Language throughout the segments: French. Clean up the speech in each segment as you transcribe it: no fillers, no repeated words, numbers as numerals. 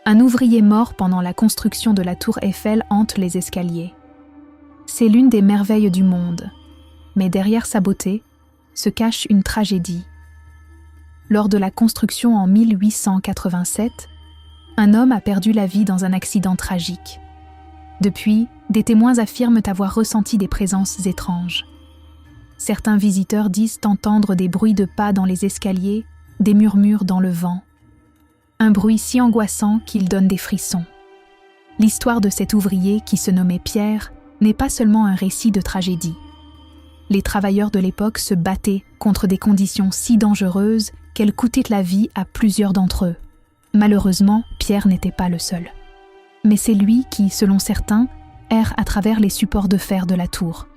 Un ouvrier mort pendant la construction de la tour Eiffel hante les escaliers. C'est l'une des merveilles du monde, mais derrière sa beauté se cache une tragédie. Lors de la construction en 1887, un homme a perdu la vie dans un accident tragique. Depuis, des témoins affirment avoir ressenti des présences étranges. Certains visiteurs disent entendre des bruits de pas dans les escaliers, des murmures dans le vent. Un bruit si angoissant qu'il donne des frissons. L'histoire de cet ouvrier qui se nommait Pierre n'est pas seulement un récit de tragédie. Les travailleurs de l'époque se battaient contre des conditions si dangereuses qu'elles coûtaient la vie à plusieurs d'entre eux. Malheureusement, Pierre n'était pas le seul. Mais c'est lui qui, selon certains, erre à travers les supports de fer de la tour.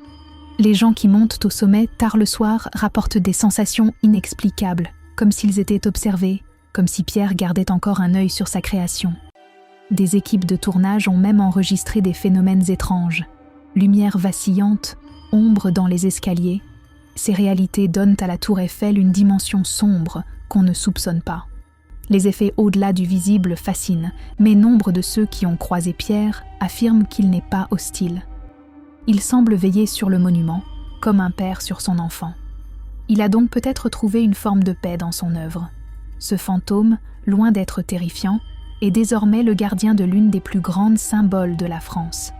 Les gens qui montent au sommet tard le soir rapportent des sensations inexplicables, comme s'ils étaient observés, comme si Pierre gardait encore un œil sur sa création. Des équipes de tournage ont même enregistré des phénomènes étranges. Lumière vacillante, ombre dans les escaliers. Ces réalités donnent à la tour Eiffel une dimension sombre qu'on ne soupçonne pas. Les effets au-delà du visible fascinent, mais nombre de ceux qui ont croisé Pierre affirment qu'il n'est pas hostile. Il semble veiller sur le monument, comme un père sur son enfant. Il a donc peut-être trouvé une forme de paix dans son œuvre. Ce fantôme, loin d'être terrifiant, est désormais le gardien de l'une des plus grandes symboles de la France.